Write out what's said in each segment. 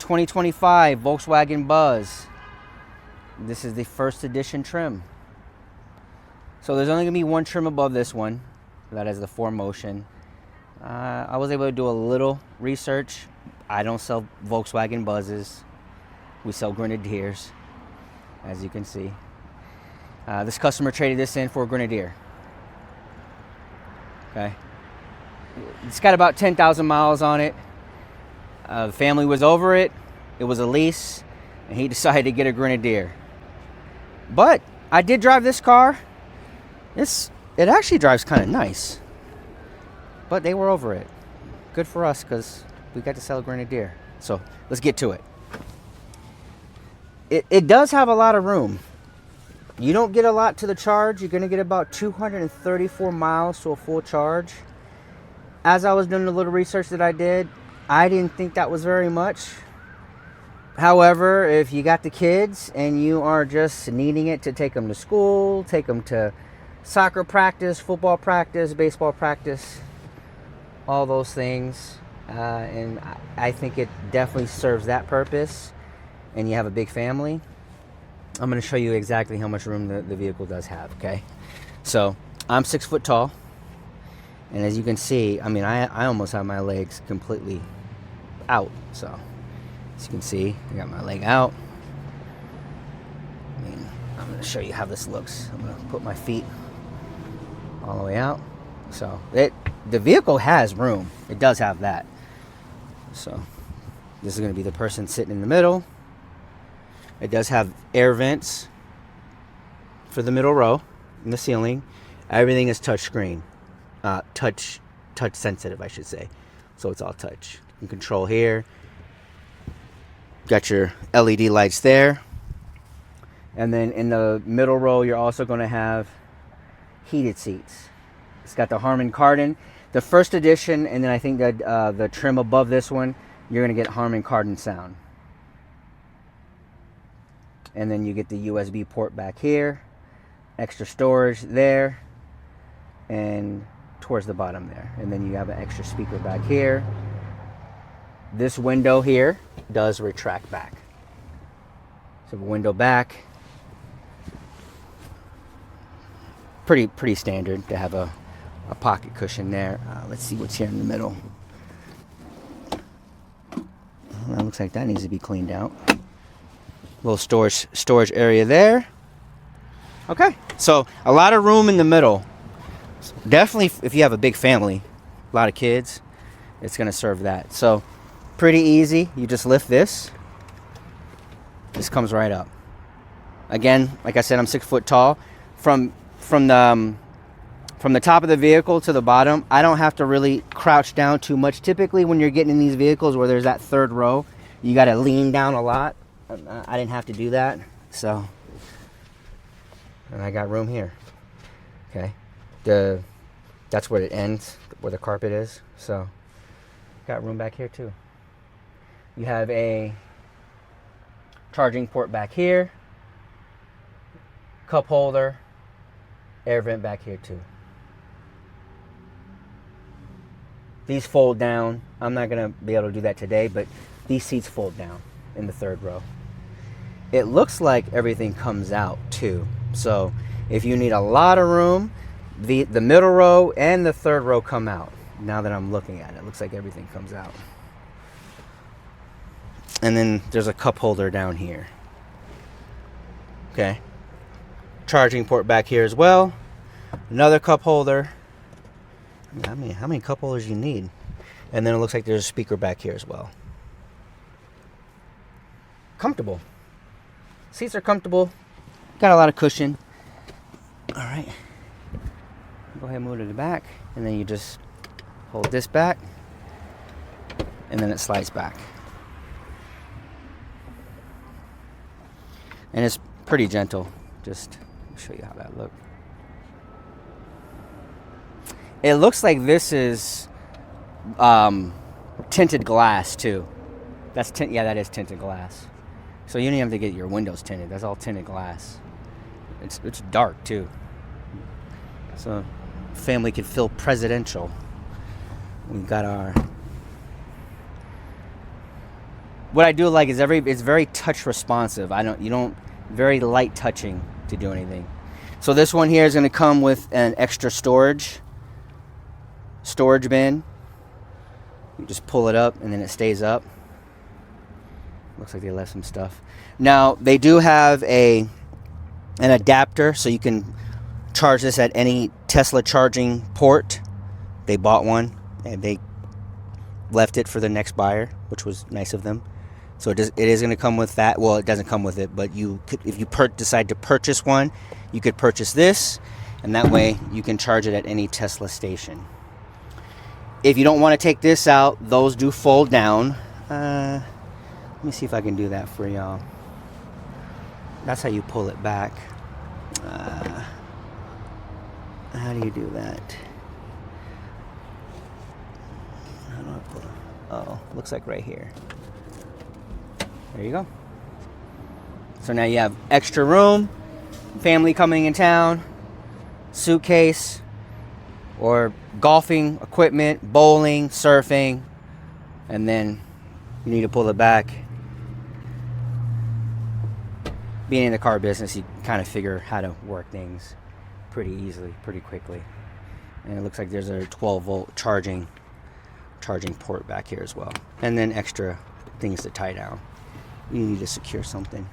2025 Volkswagen Buzz. This is the first edition trim. So there's only going to be one trim above this one. That is the 4Motion. I was able to do a little research. I don't sell Volkswagen Buzzes. We sell Grenadiers, as you can see. This customer traded this in for a Grenadier. Okay. It's got about 10,000 miles on it. The family was over it. It was a lease, and he decided to get a Grenadier. But I did drive this car. It actually drives kind of nice. But they were over it. Good for us, because we got to sell a Grenadier. So let's get to it. It does have a lot of room. You don't get a lot to the charge. You're going to get about 234 miles to a full charge. As I was doing the little research that I did, I didn't think that was very much. However, if you got the kids and you are just needing it to take them to school, take them to soccer practice, football practice, baseball practice, all those things, and I think it definitely serves that purpose, and you have a big family, I'm going to show you exactly how much room the vehicle does have, okay? So, I'm 6 foot tall, and as you can see, I mean, I almost have my legs completely out. So, as you can see, I got my leg out. I mean, I'm going to show you how this looks. I'm going to put my feet all the way out. So, the vehicle has room. It does have that. So, this is going to be the person sitting in the middle. It does have air vents for the middle row in the ceiling. Everything is touch screen. Touch sensitive, I should say. So it's all touch. You can control here. Got your LED lights there. And then in the middle row, you're also going to have heated seats. It's got the Harman Kardon, the first edition, and then I think that the trim above this one, you're going to get Harman Kardon sound. And then you get the USB port back here, extra storage there, and towards the bottom there. And then you have an extra speaker back here. This window here does retract back. So the window back, pretty standard to have a pocket cushion there. Let's see what's here in the middle. Well, that looks like that needs to be cleaned out. Little storage area there. Okay, so a lot of room in the middle. Definitely, if you have a big family, a lot of kids, it's going to serve that. So, pretty easy. You just lift this. This comes right up. Again, like I said, I'm 6 foot tall. From the top of the vehicle to the bottom, I don't have to really crouch down too much. Typically, when you're getting in these vehicles where there's that third row, you got to lean down a lot. I didn't have to do that, so, and I got room here. Okay, that's where it ends, where the carpet is. So, got room back here too. You have a charging port back here, cup holder, air vent back here too. These fold down. I'm not gonna be able to do that today, but these seats fold down in the third row. It looks like everything comes out too. So if you need a lot of room, the middle row and the third row come out. Now that I'm looking at it, it looks like everything comes out. And then there's a cup holder down here. Okay. Charging port back here as well. Another cup holder. I mean, how many cup holders you need? And then it looks like there's a speaker back here as well. Comfortable. Seats are comfortable. Got a lot of cushion. All right. Go ahead and move to the back. And then you just hold this back. And then it slides back. And it's pretty gentle. Just show you how that looks. It looks like this is tinted glass too. Yeah, that is tinted glass. So you don't even have to get your windows tinted. That's all tinted glass. It's dark too. So family can feel presidential. We've got our what I do like is it's very touch responsive. You don't very light touching to do anything. So this one here is going to come with an extra storage bin. You just pull it up and then it stays up. Looks like they left some stuff. Now they do have an adapter, so you can charge this at any Tesla charging port. They bought one and they left it for the next buyer, which was nice of them. So it is going to come with that. Well, it doesn't come with it, but you could, if you decide to purchase one, you could purchase this, and that way you can charge it at any Tesla station. If you don't want to take this out, those do fold down. Let me see if I can do that for y'all. That's how you pull it back. How do you do that? How do I pull it? Oh, looks like right here. There you go. So now you have extra room, family coming in town, suitcase, or golfing equipment, bowling, surfing, and then you need to pull it back. Being in the car business, you kind of figure how to work things pretty easily, pretty quickly. And it looks like there's a 12-volt charging port back here as well. And then extra things to tie down. You need to secure something.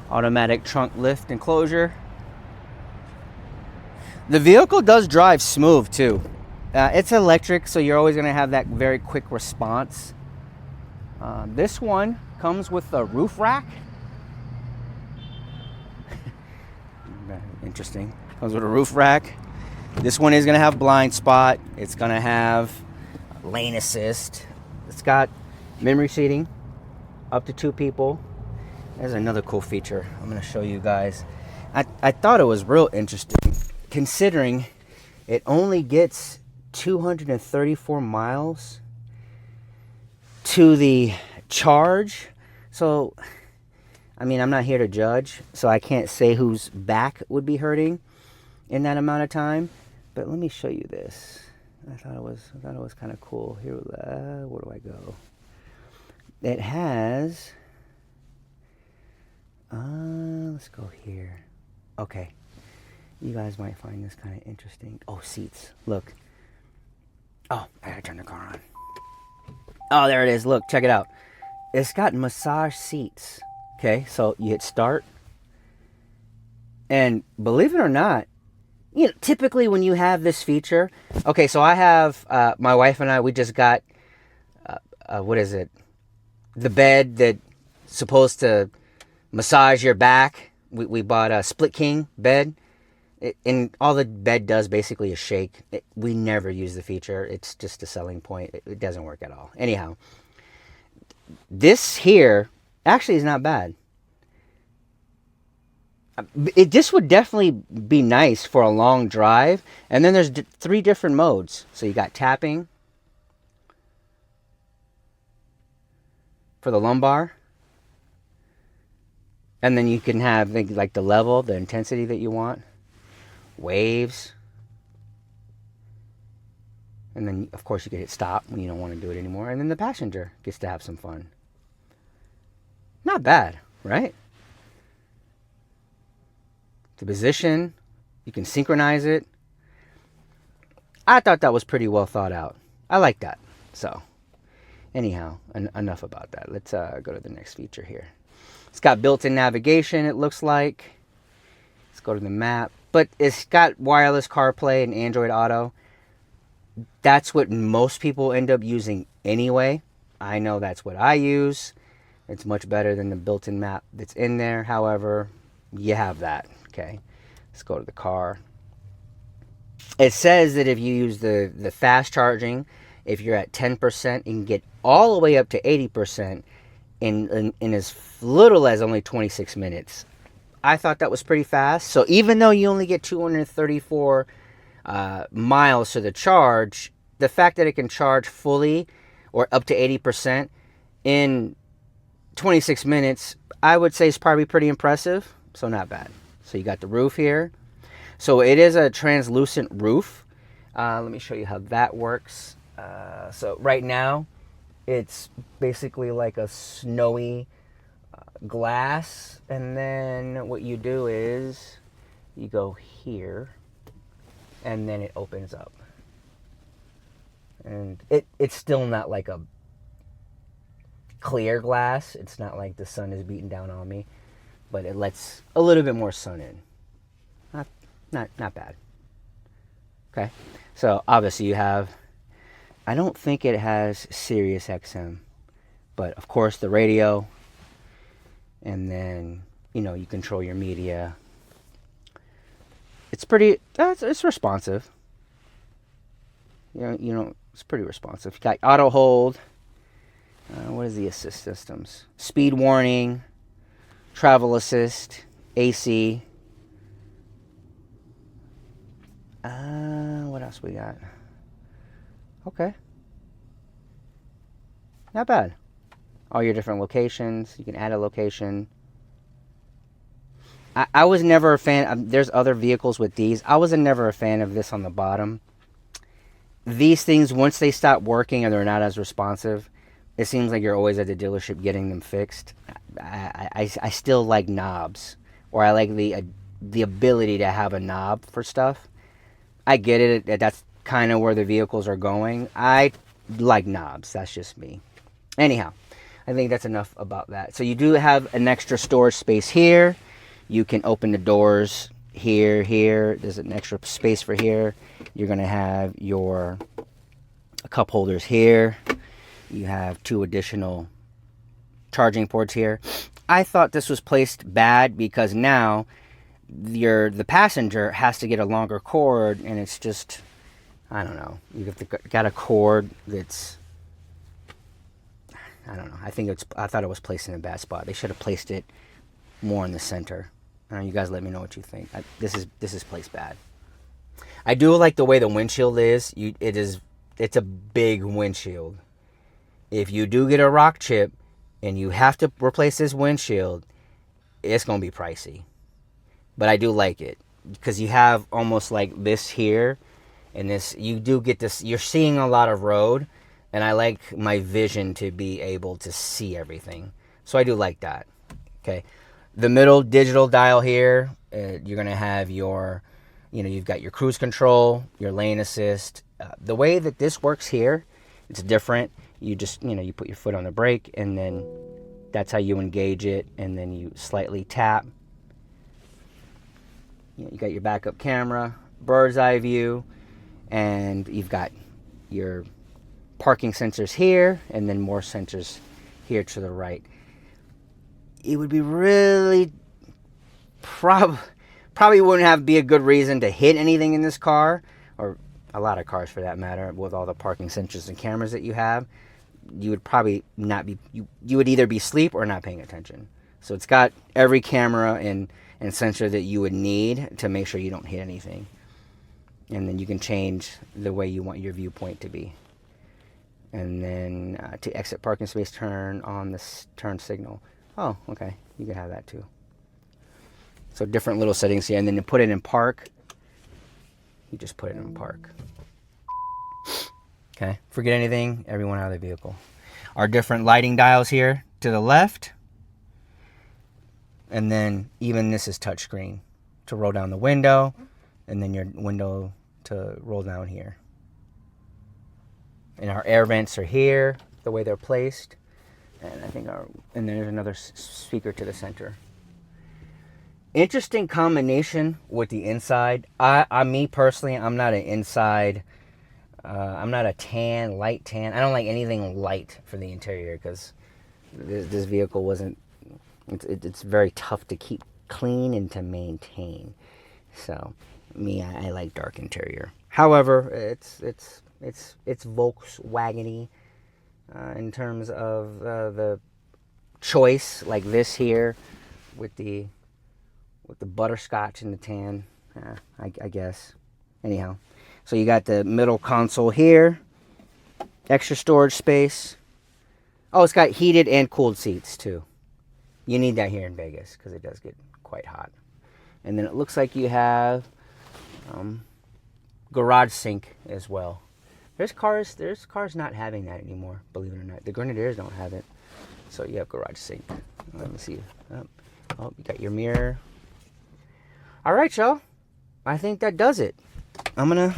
Automatic trunk lift and closure. The vehicle does drive smooth too. It's electric, so you're always going to have that very quick response. This one comes with a roof rack. Interesting. Comes with a roof rack. This one is going to have blind spot. It's going to have lane assist. It's got memory seating up to 2 people. There's another cool feature I'm going to show you guys. I thought it was real interesting, considering it only gets 234 miles to the charge. So, I mean, I'm not here to judge, so I can't say whose back would be hurting in that amount of time. But let me show you this. I thought it was kind of cool. Here, where do I go? It has. Let's go here. Okay, you guys might find this kind of interesting. Oh, seats. Look. Oh, I gotta turn the car on. Oh, there it is. Look, check it out. It's got massage seats. Okay, so you hit start. And believe it or not, you know, typically when you have this feature, okay, so I have, my wife and I, we just got, what is it? The bed that's supposed to massage your back. We bought a Split King bed. And all the bed does basically is shake. We never use the feature. It's just a selling point. It doesn't work at all. Anyhow, this here actually is not bad. This would definitely be nice for a long drive. And then there's 3 different modes. So you got tapping for the lumbar. And then you can have like the level, the intensity that you want. Waves. And then, of course, you can hit stop when you don't want to do it anymore. And then the passenger gets to have some fun. Not bad, right? The position, you can synchronize it. I thought that was pretty well thought out. I like that. So, anyhow, enough about that. Let's go to the next feature here. It's got built-in navigation, it looks like. Let's go to the map. But it's got wireless CarPlay and Android Auto. That's what most people end up using anyway. I know that's what I use. It's much better than the built-in map that's in there. However, you have that. Okay, let's go to the car. It says that if you use the fast charging, if you're at 10%, you can get all the way up to 80% in as little as only 26 minutes. I thought that was pretty fast. So even though you only get 234 miles to the charge, the fact that it can charge fully or up to 80% in 26 minutes, I would say is probably pretty impressive. So not bad. So you got the roof here. So it is a translucent roof. Let me show you how that works. So right now, It's basically like a snowy glass, and then what you do is you go here, and then it opens up. And it's still not like a clear glass. It's not like the sun is beating down on me, but it lets a little bit more sun in. Not bad. Okay, so obviously you have, I don't think it has Sirius XM, but of course the radio, and then you control your media. It's pretty, it's responsive. It's pretty responsive. You got auto hold. What is the assist systems? Speed warning, travel assist, AC. What else we got? Okay. Not bad. All your different locations. You can add a location. I was never a fan. There's other vehicles with these. I was never a fan of this on the bottom. These things, once they stop working and they're not as responsive, it seems like you're always at the dealership getting them fixed. I still like knobs, or I like the ability to have a knob for stuff. I get it. That's kind of where the vehicles are going. I like knobs. That's just me. Anyhow, I think that's enough about that. So you do have an extra storage space here. You can open the doors here. There's an extra space for here. You're going to have your cup holders here. You have 2 additional charging ports here. I thought this was placed bad because now the passenger has to get a longer cord, and it's just, I don't know. You've got a cord that's, I don't know. I thought it was placed in a bad spot. They should have placed it more in the center. You guys let me know what you think. This is placed bad. I do like the way the windshield is. It's a big windshield. If you do get a rock chip and you have to replace this windshield, it's going to be pricey. But I do like it because you have almost like this here, and this, you do get this, you're seeing a lot of road, and I like my vision to be able to see everything. So I do like that. Okay. The middle digital dial here, you're going to have your, you've got your cruise control, your lane assist. The way that this works here, it's different. You just, you put your foot on the brake, and then that's how you engage it, and then you slightly tap. You got your backup camera, bird's eye view, and you've got your parking sensors here, and then more sensors here to the right. It would be really probably wouldn't be a good reason to hit anything in this car, or a lot of cars for that matter, with all the parking sensors and cameras that you have. You would probably not be, you would either be asleep or not paying attention. So it's got every camera and sensor that you would need to make sure you don't hit anything. And then you can change the way you want your viewpoint to be. And then to exit parking space, turn on the turn signal. Oh, okay. You can have that too. So different little settings here. And then to put it in park, you just put it in park. Okay. Forget anything, everyone out of the vehicle. Our different lighting dials here to the left. And then even this is touchscreen to roll down the window, and then your window to roll down here. And our air vents are here, the way they're placed. And I think and there's another speaker to the center. Interesting combination with the inside. Me personally, I'm not an inside. I'm not a light tan. I don't like anything light for the interior because this vehicle wasn't. It's very tough to keep clean and to maintain. So, I like dark interior. However, it's Volkswagen-y in terms of the choice, like this here with the butterscotch and the tan. I guess. Anyhow, so you got the middle console here, extra storage space. Oh, it's got heated and cooled seats too. You need that here in Vegas because it does get quite hot. And then it looks like you have garage sink as well. There's cars not having that anymore, believe it or not. The Grenadiers don't have it. So you have garage sync. Let me see. Oh, you got your mirror. All right, y'all. I think that does it. I'm gonna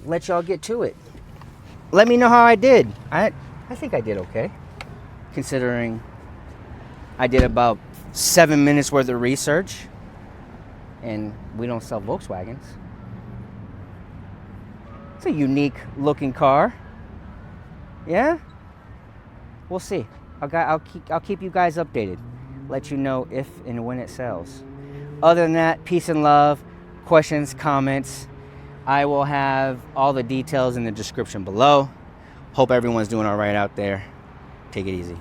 let y'all get to it. Let me know how I did. I think I did okay, considering I did about 7 minutes worth of research, and we don't sell Volkswagens. It's a unique looking car. Yeah, we'll see. I'll keep you guys updated. Let you know if and when it sells. Other than that, peace and love. Questions, comments. I will have all the details in the description below. Hope everyone's doing all right out there. Take it easy.